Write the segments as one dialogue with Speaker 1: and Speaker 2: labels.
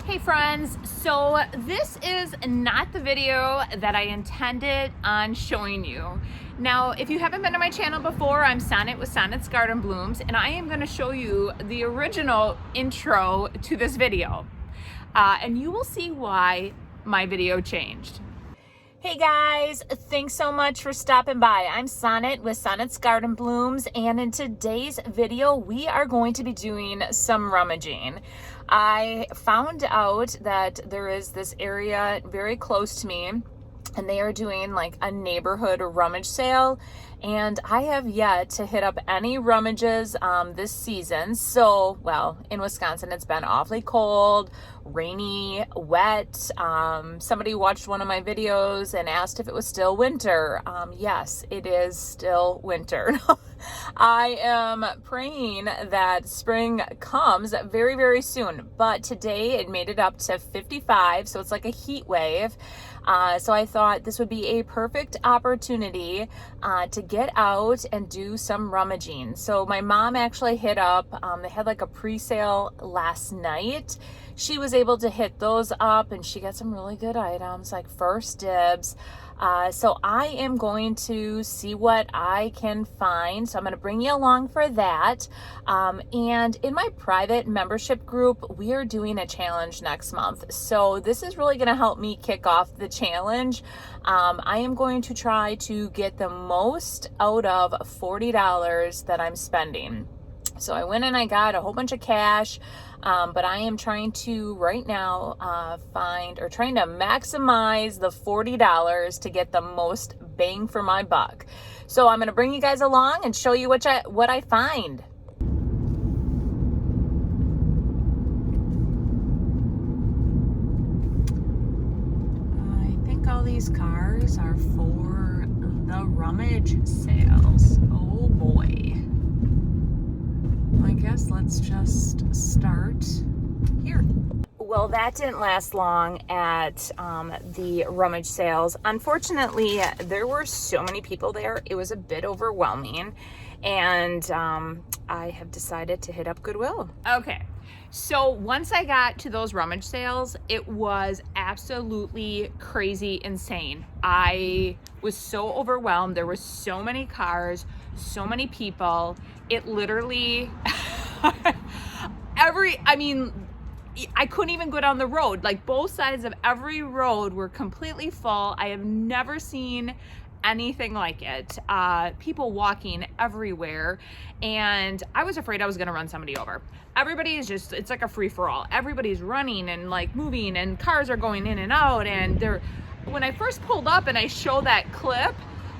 Speaker 1: Hey friends, so this is not the video that I intended on showing you. Now, if you haven't been to my channel before, I'm Sonnet with Sonnet's Garden Blooms, and I am going to show you the original intro to this video. And you will see why my video changed. Hey guys, thanks so much for stopping by. I'm Sonnet with Sonnet's Garden Blooms, and in today's video, we are going to be doing some rummaging. I found out that there is this area very close to me, and they are doing like a neighborhood rummage sale, and I have yet to hit up any rummages this season. So, well, in Wisconsin, it's been awfully cold, rainy, wet. Somebody watched one of my videos and asked if it was still winter. Yes, it is still winter. I am praying that spring comes very, very soon, but today it made it up to 55, so it's like a heat wave. So I thought this would be a perfect opportunity to get out and do some rummaging. So my mom actually hit up, they had like a pre-sale last night. She was able to hit those up and she got some really good items, like first dibs. So I am going to see what I can find. So I'm going to bring you along for that. And in my private membership group, we are doing a challenge next month. So this is really going to help me kick off the challenge. I am going to try to get the most out of $40 that I'm spending. So I went and I got a whole bunch of cash, but I am trying to right now trying to maximize the $40 to get the most bang for my buck. So I'm going to bring you guys along and show you what I find. I think all these cars are for the rummage sales. Oh boy. I guess let's just start here. Well, that didn't last long at the rummage sales. Unfortunately, there were so many people there. It was a bit overwhelming, and I have decided to hit up Goodwill. Okay, so once I got to those rummage sales, it was absolutely crazy insane. I was so overwhelmed. There were so many cars, so many people. It literally, I couldn't even go down the road. Like both sides of every road were completely full. I have never seen anything like it. People walking everywhere. And I was afraid I was gonna run somebody over. Everybody is just, it's like a free for all. Everybody's running and like moving and cars are going in and out. And when I first pulled up and I showed that clip,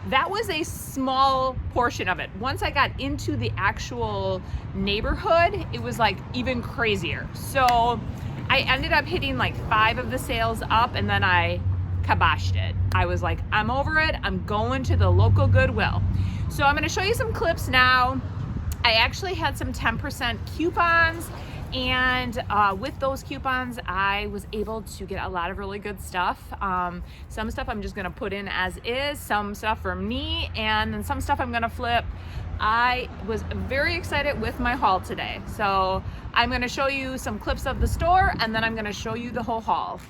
Speaker 1: that was a small portion of it. Once I got into the actual neighborhood, it was like even crazier. So I ended up hitting like 5 of the sales up, and then I kiboshed it. I was like, I'm over it. I'm going to the local Goodwill. So I'm gonna show you some clips now. I actually had some 10% coupons, and with those coupons, I was able to get a lot of really good stuff. Some stuff I'm just gonna put in as is, some stuff for me, and then some stuff I'm gonna flip. I was very excited with my haul today. So I'm gonna show you some clips of the store, and then I'm gonna show you the whole haul.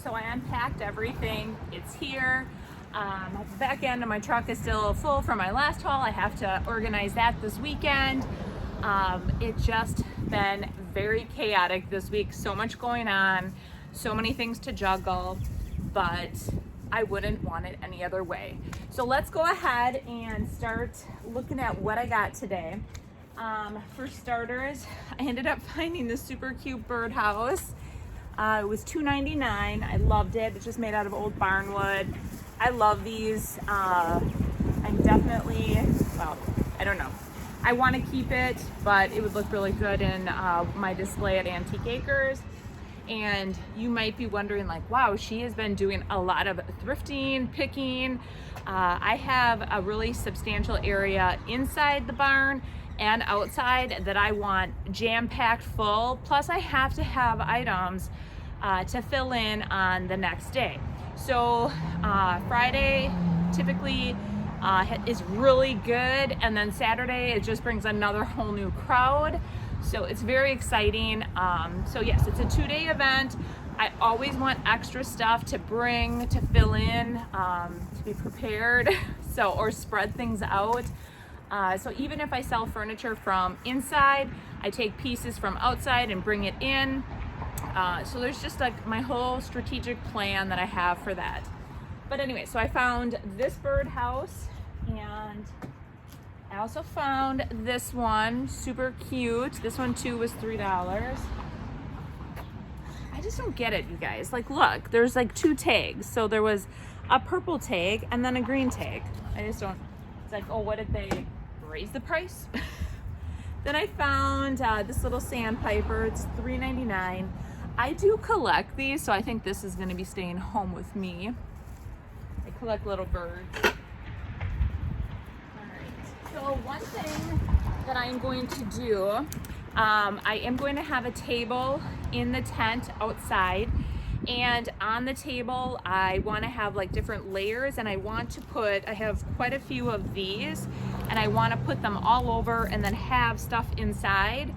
Speaker 1: So I unpacked everything. It's here. The back end of my truck is still full from my last haul. I have to organize that this weekend. It's just been very chaotic this week. So much going on, so many things to juggle, but I wouldn't want it any other way. So let's go ahead and start looking at what I got today. For starters, I ended up finding this super cute birdhouse. It was $2.99. I loved it. It's just made out of old barnwood. I love these. I'm definitely, well, I don't know. I want to keep it, but it would look really good in my display at Antique Acres. And you might be wondering, like, wow, she has been doing a lot of thrifting, picking. I have a really substantial area inside the barn and outside that I want jam-packed full. Plus I have to have items to fill in on the next day. So Friday typically is really good, and then Saturday it just brings another whole new crowd. So it's very exciting. So yes, it's a 2-day event. I always want extra stuff to bring, to fill in, to be prepared, so, or spread things out. So even if I sell furniture from inside, I take pieces from outside and bring it in. So there's just like my whole strategic plan that I have for that. But anyway, so I found this birdhouse, and I also found this one, super cute. This one too was $3. I just don't get it, you guys. Like, look, there's like 2 tags. So there was a purple tag and then a green tag. I just don't, it's like, oh, what did they raise the price? Then I found this little sandpiper. It's $3.99. I do collect these, so I think this is gonna be staying home with me. I collect little birds. So one thing that I am going to do, I am going to have a table in the tent outside, and on the table I want to have like different layers, and I want to put, I have quite a few of these, and I want to put them all over and then have stuff inside,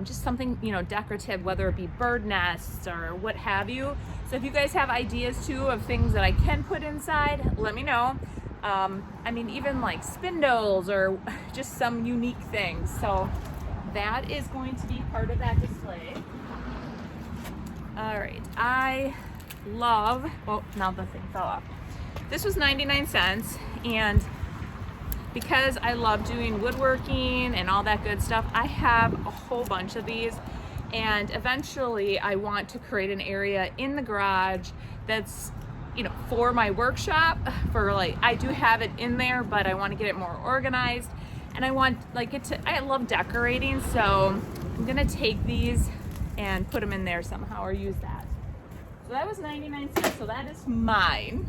Speaker 1: just something, you know, decorative, whether it be bird nests or what have you. So if you guys have ideas too of things that I can put inside, let me know. I mean, even like spindles or just some unique things. So that is going to be part of that display. All right, I love, oh, now the thing fell off. This was 99 cents, and because I love doing woodworking and all that good stuff, I have a whole bunch of these, and eventually I want to create an area in the garage that's, you know, for my workshop, for like, I do have it in there, but I want to get it more organized, and I want like it to, I love decorating, so I'm gonna take these and put them in there somehow, or use that. So that was 99 cents, so that is mine.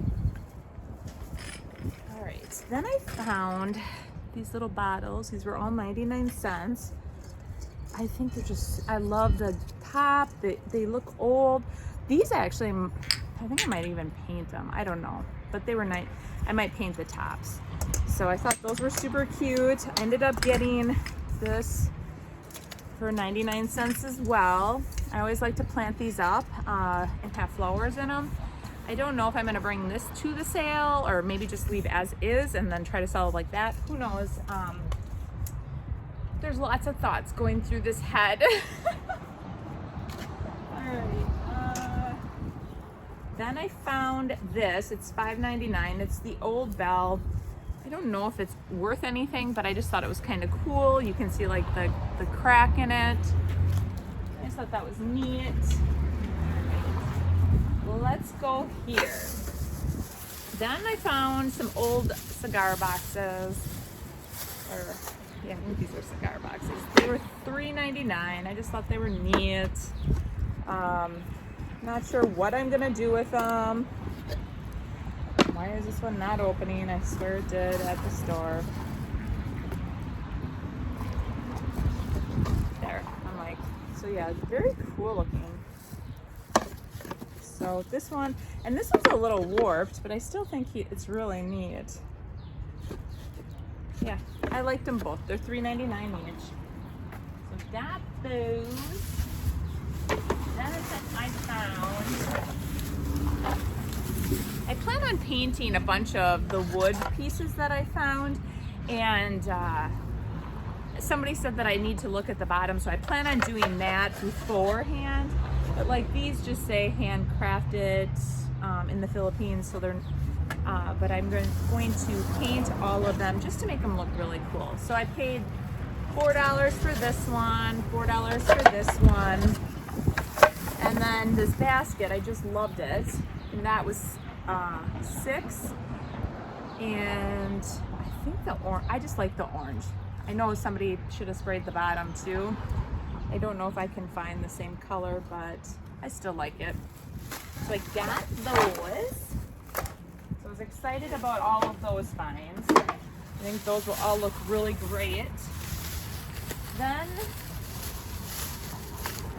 Speaker 1: All right, then I found these little bottles. These were all 99 cents. I think they're just, I love the top. They look old. These actually, I think I might even paint them. I don't know, but they were nice. I might paint the tops. So I thought those were super cute. I ended up getting this for 99 cents as well. I always like to plant these up and have flowers in them. I don't know if I'm gonna bring this to the sale or maybe just leave as is and then try to sell it like that. Who knows? There's lots of thoughts going through this head. All right. Then I found this. It's $5.99. It's the old bell. I don't know if it's worth anything, but I just thought it was kind of cool. You can see like the crack in it. I just thought that was neat. Well, let's go here. Then I found some old cigar boxes. Or, yeah, I think these are cigar boxes. They were $3.99. I just thought they were neat. Not sure what I'm gonna do with them. Why is this one not opening? I swear it did at the store. There, I'm like, so yeah, very cool looking. So this one, and this one's a little warped, but I still think it's really neat. Yeah, I liked them both. They're $3.99 each. So got those. Then I found, I plan on painting a bunch of the wood pieces that I found, and somebody said that I need to look at the bottom, so I plan on doing that beforehand. But like these just say handcrafted in the Philippines, so they're, but I'm going to paint all of them just to make them look really cool. So I paid $4 for this one, $4 for this one, and then this basket, I just loved it, and that was $6. And I think the orange, I just like the orange. I know somebody should have sprayed the bottom too. I don't know if I can find the same color, but I still like it. So I got those. So I was excited about all of those finds. I think those will all look really great. Then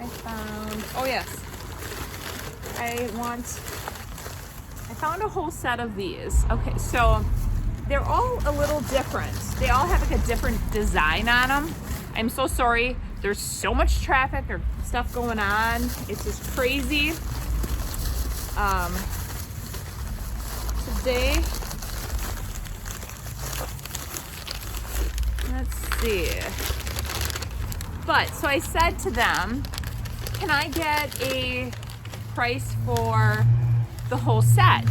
Speaker 1: I found, oh yes, I found a whole set of these. Okay, so they're all a little different. They all have like a different design on them. I'm so sorry. There's so much traffic or stuff going on. It's just crazy. Today, let's see. But, so I said to them, can I get a price for the whole set?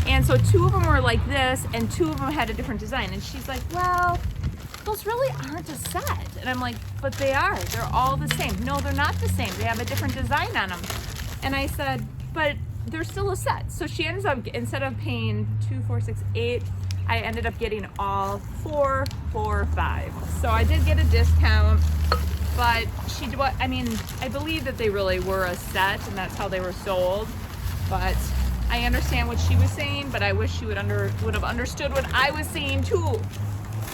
Speaker 1: And so 2 of them were like this, and 2 of them had a different design. And she's like, well, those really aren't a set. And I'm like, but they are. They're all the same. No, they're not the same. They have a different design on them. And I said, but they're still a set. So she ends up, instead of paying 2, 4, 6, 8, I ended up getting all 4, 4, 5. So I did get a discount, but I mean, I believe that they really were a set, and that's how they were sold. But I understand what she was saying, but I wish she would have understood what I was saying too.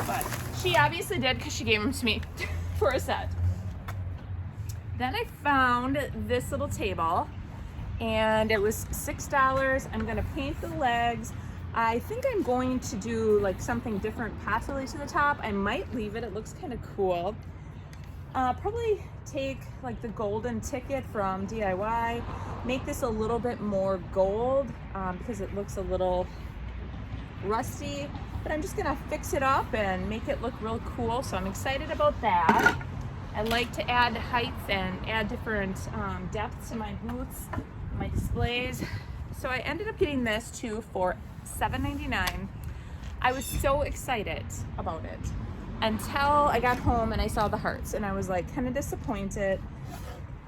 Speaker 1: But she obviously did, because she gave them to me for a set. Then I found this little table, and it was $6. I'm gonna paint the legs. I think I'm going to do like something different possibly to the top. I might leave it, it looks kind of cool. Probably take like the golden ticket from DIY, make this a little bit more gold because it looks a little rusty, but I'm just gonna fix it up and make it look real cool. So I'm excited about that. I like to add height and add different depths to my booths, my displays. So I ended up getting this too for $7.99. I was so excited about it until I got home and I saw the hearts, and I was like kind of disappointed.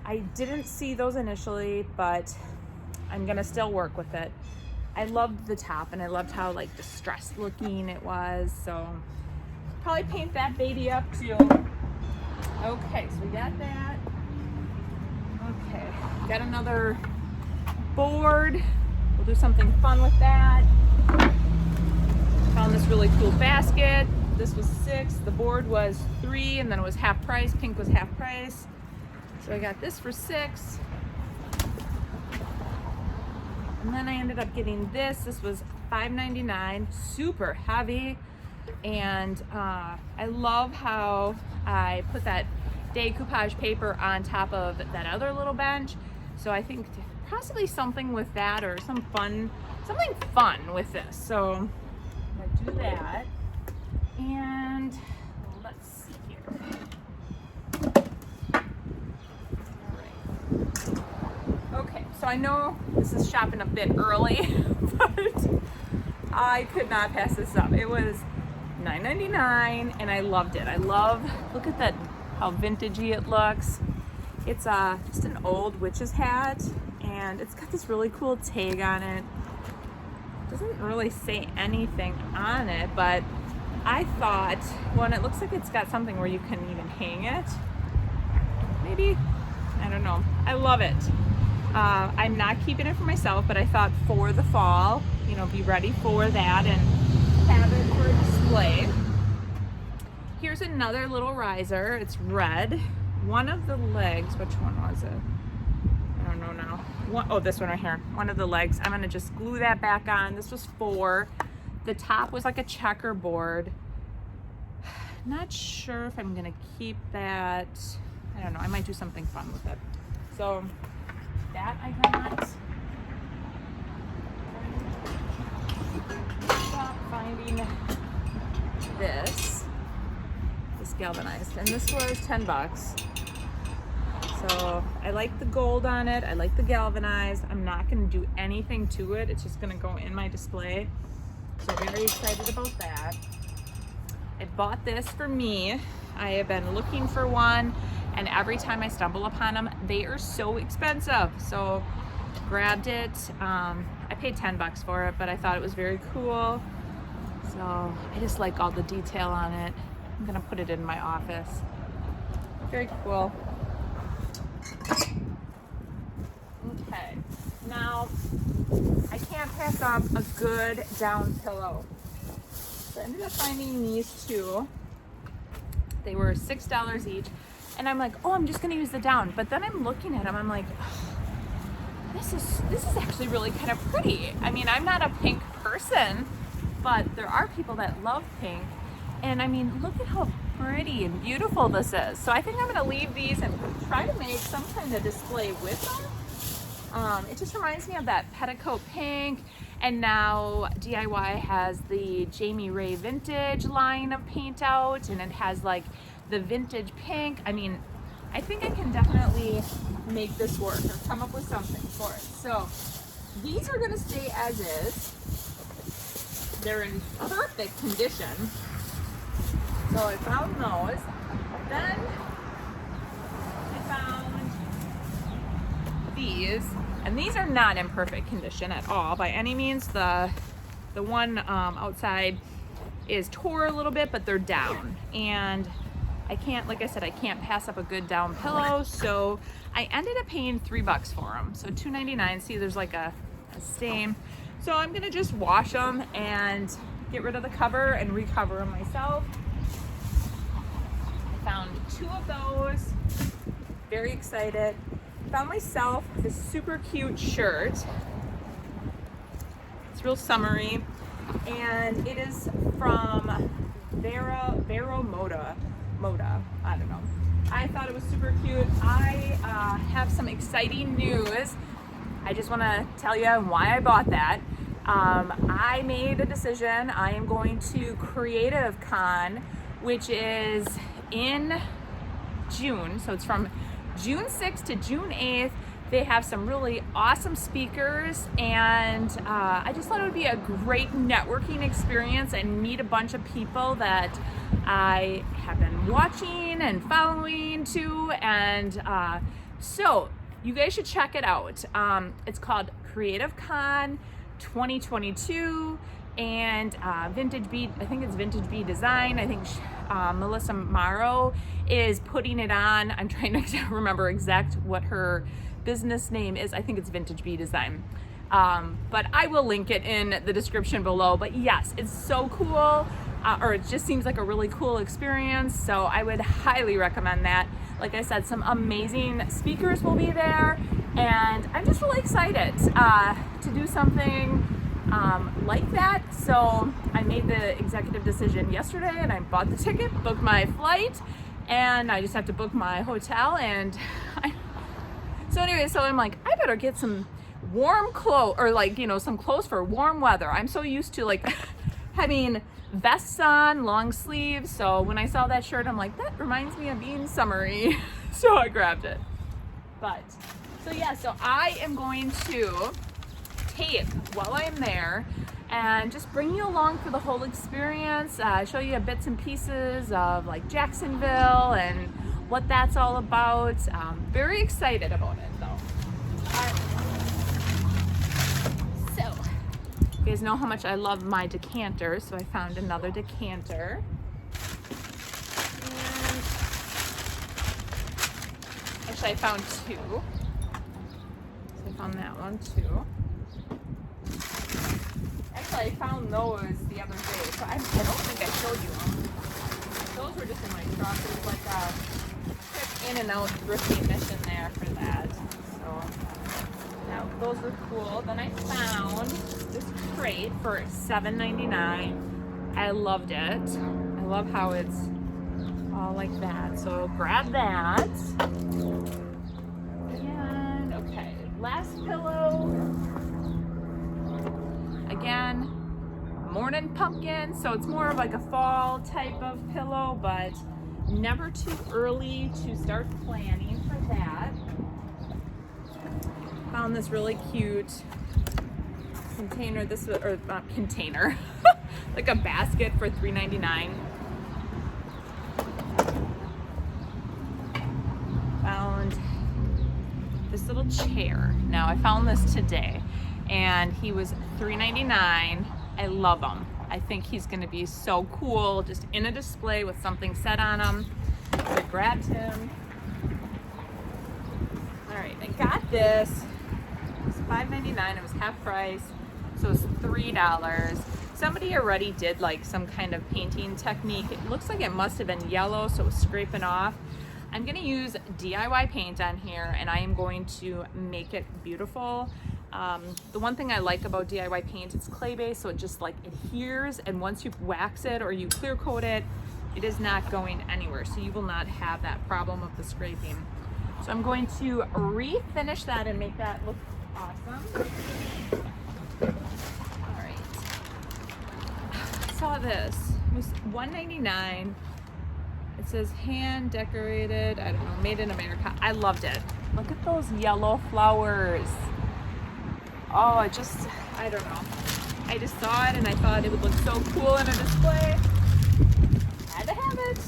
Speaker 1: I didn't see those initially, but I'm gonna still work with it. I loved the top, and I loved how like distressed looking it was, so probably paint that baby up too. Okay, so we got that. Okay, got another board. We'll do something fun with that. Found this really cool basket. This was $6, the board was $3, and then it was half price. Pink was half price. So I got this for $6. And then I ended up getting this. This was $5.99, super heavy. And I love how I put that decoupage paper on top of that other little bench. So I think possibly something with that, or something fun with this. So I'm gonna do that. And let's see here. All right. Okay, so I know this is shopping a bit early, but I could not pass this up. It was $9.99, and I loved it. Look at that, how vintagey it looks. It's just an old witch's hat, and it's got this really cool tag on it. It doesn't really say anything on it, but I thought, well, and it looks like it's got something where you can even hang it. Maybe, I don't know. I love it. I'm not keeping it for myself, but I thought for the fall, you know, be ready for that and have it for a display. Here's another little riser. It's red. One of the legs, which one was it? I don't know now. Oh, this one right here. One of the legs. I'm gonna just glue that back on. This was $4. The top was like a checkerboard. Not sure if I'm gonna keep that. I don't know, I might do something fun with it. So that I got. Stop finding this galvanized, and this was $10. So I like the gold on it. I like the galvanized. I'm not gonna do anything to it. It's just gonna go in my display. So very excited about that. I bought this for me. I have been looking for one, and every time I stumble upon them, they are so expensive. So grabbed it. I paid 10 bucks for it, but I thought it was very cool. So I just like all the detail on it. I'm gonna put it in my office. Very cool. Okay, now I can't pass up a good down pillow. So I ended up finding these two. They were $6 each, and I'm like, oh, I'm just gonna use the down. But then I'm looking at them, I'm like, oh, this is actually really kind of pretty. I mean, I'm not a pink person, but there are people that love pink. And I mean, look at how pretty and beautiful this is. So I think I'm gonna leave these and try to make some kind of display with them. It just reminds me of that petticoat pink, and now DIY has the Jamie Ray vintage line of paint out, and it has like the vintage pink. I mean, I think I can definitely make this work or come up with something for it. So these are gonna stay as is. They're in perfect condition. So I found those. Then I found these, and these are not in perfect condition at all by any means. The one outside is tore a little bit, but they're down, and I can't, like I said, I can't pass up a good down pillow. So I ended up paying 3 bucks for them. So $2.99. See, there's like a stain. So I'm gonna just wash them and get rid of the cover and recover them myself. I found 2 of those. Very excited. Found myself this super cute shirt. It's real summery, and it is from Vero Moda. I don't know. I thought it was super cute. I have some exciting news. I just want to tell you why I bought that. I made a decision. I am going to CreativeCon, which is in June. So it's from June 6th to June 8th. They have some really awesome speakers, and I just thought it would be a great networking experience and meet a bunch of people that I have been watching and following too. And so you guys should check it out. It's called CreativeCon 2022, and Vintage Bee, I think it's Vintage Bee Design. I think Melissa Morrow is putting it on. I'm trying to remember exact what her business name is. I think it's Vintage Bee Design. But I will link it in the description below. But yes, it's so cool, or it just seems like a really cool experience. So I would highly recommend that. Like I said, some amazing speakers will be there, and I'm just really excited to do something like that. So I made the executive decision yesterday, and I bought the ticket, booked my flight, and I just have to book my hotel. And so anyway, so I'm like, I better get some warm clothes, or like, you know, some clothes for warm weather. I'm so used to like having vests on, long sleeves. So when I saw that shirt, I'm like, that reminds me of being summery. So I grabbed it. But so yeah, so I am going to tape while I'm there and just bring you along for the whole experience, show you bits and pieces of like Jacksonville and what that's all about. Very excited about it though. So you guys know how much I love my decanter, so I found another decanter. And actually I found 2. So I found that one too. Actually, I found those the other day, so I don't think I showed you them. Those were just in my truck. There's like a quick in and out thrifting mission there for that. So now those were cool. Then I found this crate for $7.99. I loved it. I love how it's all like that. So grab that. And okay, last pillow. Again, morning pumpkin, so it's more of like a fall type of pillow, but never too early to start planning for that. Found this really cute container, this, or not container, like a basket for $3.99. Found this little chair. Now I found this today and he was $3.99. I love him. I think he's gonna be so cool just in a display with something set on him. I grabbed him. All right, I got this. It was $5.99, it was half price, so it was $3. Somebody already did like some kind of painting technique. It looks like it must have been yellow, so it was scraping off. I'm gonna use DIY paint on here and I am going to make it beautiful. The one thing I like about DIY paint, it's clay-based, so it just like adheres, and once you wax it or you clear coat it, it is not going anywhere, so you will not have that problem of the scraping. So I'm going to refinish that and make that look awesome. All right. I saw this. It was $1.99. It says hand decorated, I don't know, made in America. I loved it. Look at those yellow flowers. Oh, I don't know. I just saw it and I thought it would look so cool in a display. Had to have it.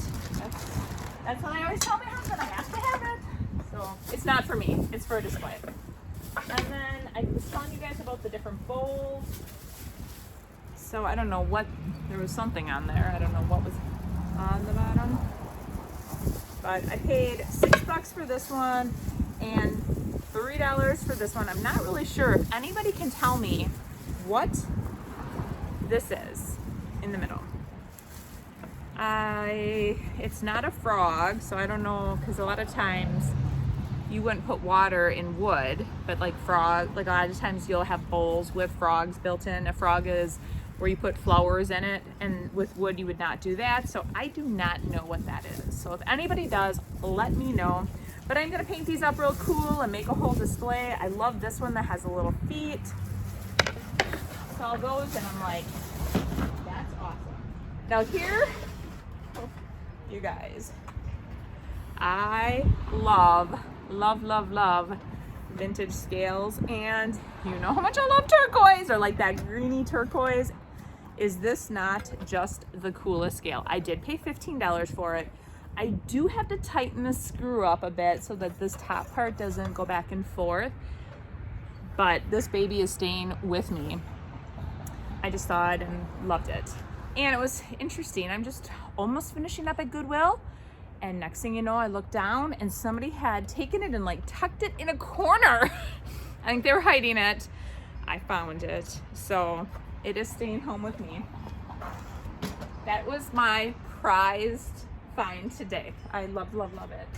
Speaker 1: That's what I always tell my husband, I have to have it. So it's not for me, it's for a display. And then I was telling you guys about the different bowls. So I don't know what, there was something on there. I don't know what was on the bottom. But I paid $6 for this one and $3 for this one. I'm not really sure if anybody can tell me what this is in the middle. It's not a frog, so I don't know, because a lot of times you wouldn't put water in wood, but like a lot of times you'll have bowls with frogs built in. A frog is where you put flowers in it, and with wood you would not do that. So I do not know what that is. So if anybody does, let me know. But I'm gonna paint these up real cool and make a whole display. I love this one that has a little feet. Saw those and I'm like, that's awesome. Now here, you guys, I love vintage scales, and you know how much I love turquoise, or like that greeny turquoise. Is this not just the coolest scale? I did pay $15 for it. I do have to tighten the screw up a bit so that this top part doesn't go back and forth, but this baby is staying with me. I just saw it and loved it. And it was interesting. I'm just almost finishing up at Goodwill, and next thing you know, I looked down and somebody had taken it and like tucked it in a corner. I think they were hiding it. I found it. So it is staying home with me. That was my prized find today. I love it.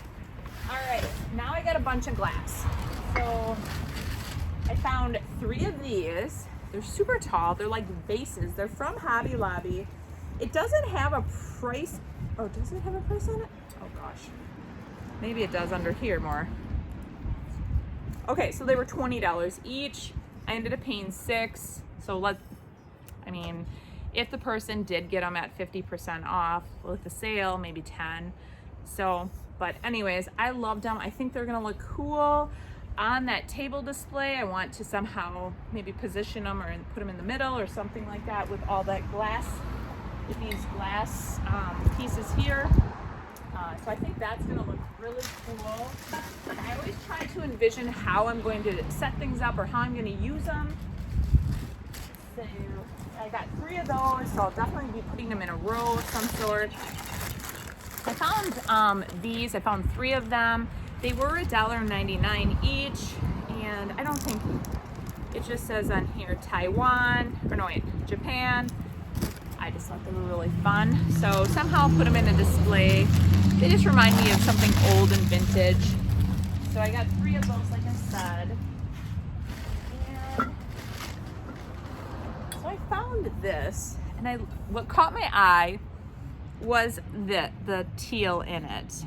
Speaker 1: All right, now I got a bunch of glass. So I found 3 of these. They're super tall. They're like vases. They're from Hobby Lobby. It doesn't have a price. Oh, does it have a price on it? Oh gosh. Maybe it does under here more. Okay, so they were $20 each. I ended up paying $6. So if the person did get them at 50% off with the sale, maybe 10. So, but anyways, I loved them. I think they're gonna look cool on that table display. I want to somehow maybe position them or put them in the middle or something like that with all that glass, with these glass pieces here. So I think that's gonna look really cool. I always try to envision how I'm going to set things up or how I'm gonna use them. So I got 3 of those, so I'll definitely be putting them in a row of some sort. I found these, I found 3 of them. They were $1.99 each, and I don't think, it just says on here Taiwan, or no wait, Japan. I just thought they were really fun. So somehow put them in a display. They just remind me of something old and vintage. So I got 3 of those, like I said. And so I found this, and what caught my eye was the teal in it.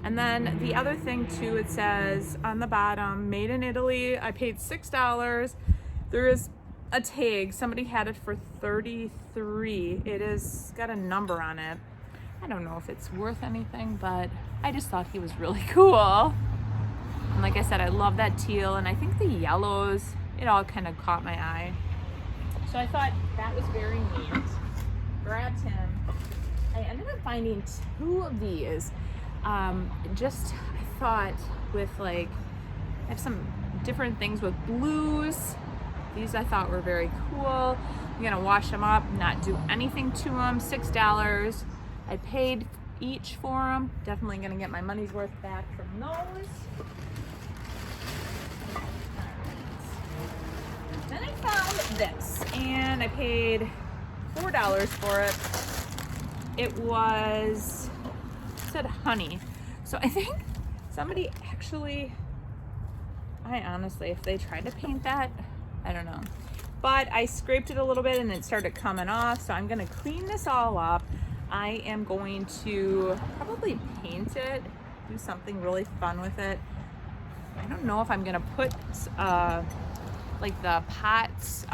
Speaker 1: And then the other thing too, it says on the bottom, made in Italy. I paid $6. There is a tag. Somebody had it for $33. It is got a number on it. I don't know if it's worth anything, but I just thought he was really cool. And like I said, I love that teal, and I think the yellows, it all kind of caught my eye. So I thought that was very neat. Grabbed him. I ended up finding 2 of these. I thought with like, I have some different things with blues. These I thought were very cool. I'm gonna wash them up, not do anything to them. $6. I paid each for them. Definitely gonna get my money's worth back from those. Then I found this, and I paid $4 for it. It was, it said honey. So I think somebody actually, I honestly, if they tried to paint that, I don't know. But I scraped it a little bit and it started coming off. So I'm gonna clean this all up. I am going to probably paint it, do something really fun with it. I don't know if I'm gonna put like the pots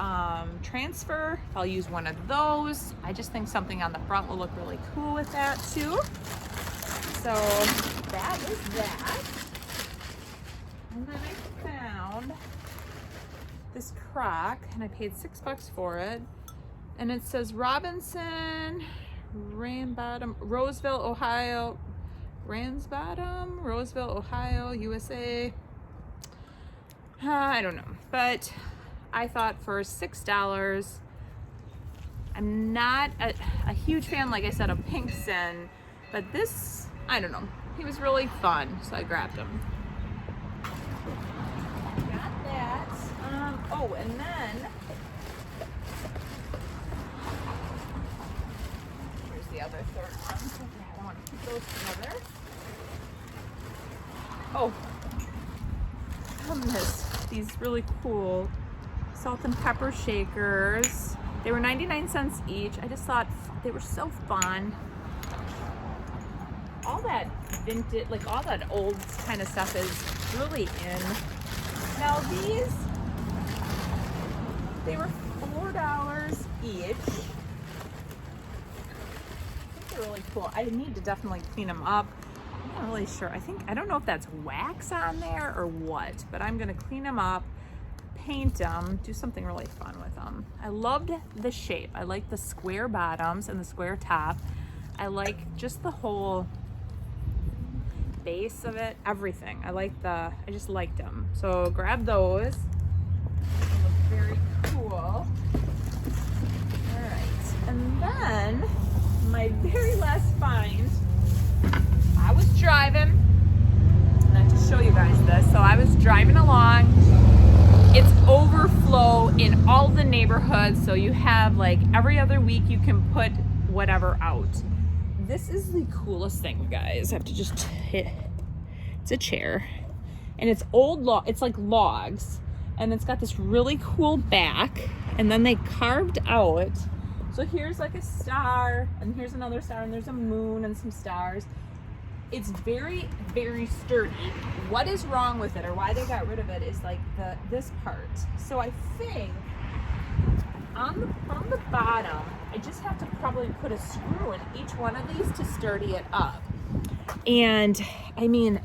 Speaker 1: transfer. I'll use one of those. I just think something on the front will look really cool with that too. So that was that. And then I found this crock, and I paid $6 for it. And it says Robinson, Ramsbottom, Roseville, Ohio, Ramsbottom, Roseville, Ohio, USA. I don't know, but I thought for $6, I'm not a huge fan, like I said, of Pinkson, but this, I don't know, he was really fun, so I grabbed him. Got that. Oh, and then, here's the other third one. I don't want to put those together. Oh, these really cool salt and pepper shakers. They were 99 cents each. I just thought they were so fun. All that vintage, like all that old kind of stuff is really in. Now these, they were $4 each. I think they're really cool. I need to definitely clean them up. I'm not really sure. I don't know if that's wax on there or what, but I'm gonna clean them up, paint them, do something really fun with them. I loved the shape. I like the square bottoms and the square top. I like just the whole base of it, everything. I just liked them. So grab those. They look very cool. All right, and then my very last find, I was driving, and I have to show you guys this. So I was driving along. It's overflow in all the neighborhoods. So you have like every other week you can put whatever out. This is the coolest thing, you guys. I have to just hit. It's a chair, and it's it's like logs, and it's got this really cool back, and then they carved out. So here's like a star, and here's another star, and there's a moon and some stars. It's very, very sturdy. What is wrong with it, or why they got rid of it, is like this part. So I think from the bottom, I just have to probably put a screw in each one of these to sturdy it up. And I mean,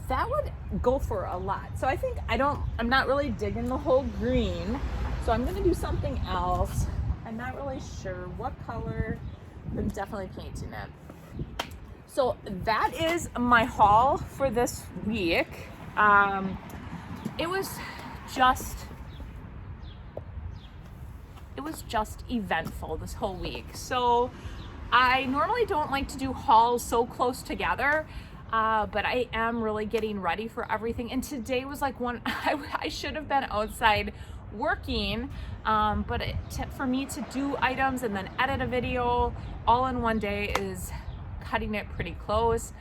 Speaker 1: that would go for a lot. So I think I'm not really digging the whole green. So I'm gonna do something else. I'm not really sure what color, but I'm definitely painting it. So that is my haul for this week. It was just eventful this whole week. So I normally don't like to do hauls so close together, but I am really getting ready for everything. And today was like I should have been outside working, but for me to do items and then edit a video all in one day is cutting it pretty close.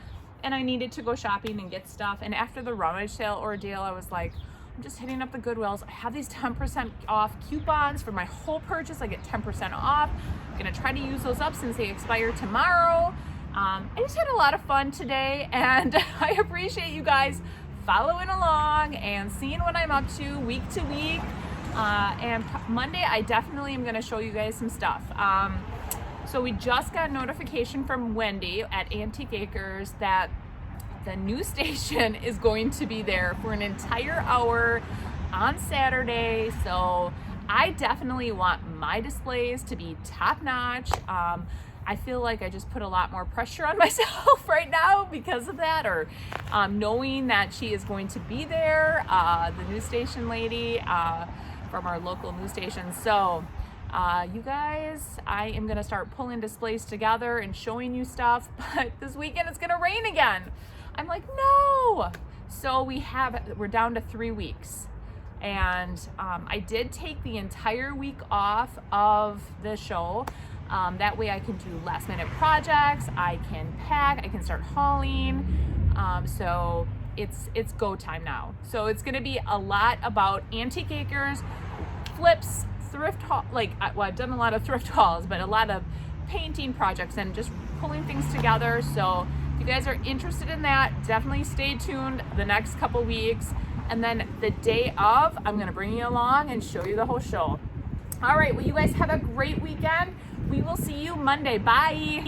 Speaker 1: And I needed to go shopping and get stuff. And after the rummage sale ordeal, I was like, I'm just hitting up the Goodwills. I have these 10% off coupons for my whole purchase. I get 10% off. I'm gonna try to use those up since they expire tomorrow. I just had a lot of fun today, and I appreciate you guys following along and seeing what I'm up to week. And Monday, I definitely am gonna show you guys some stuff. So we just got notification from Wendy at Antique Acres that the new station is going to be there for an entire hour on Saturday. So I definitely want my displays to be top notch. I feel like I just put a lot more pressure on myself right now because of that, or knowing that she is going to be there, the news station lady from our local news station. So you guys, I am gonna start pulling displays together and showing you stuff, but this weekend it's gonna rain again. I'm like, no. So we're down to 3 weeks. And I did take the entire week off of the show. That way I can do last minute projects, I can pack, I can start hauling. So it's go time now. So it's gonna be a lot about antique acres, flips, thrift haul, I've done a lot of thrift hauls, but a lot of painting projects and just pulling things together. So if you guys are interested in that, definitely stay tuned the next couple weeks. And then the day of, I'm gonna bring you along and show you the whole show. All right, well, you guys have a great weekend. We will see you Monday. Bye.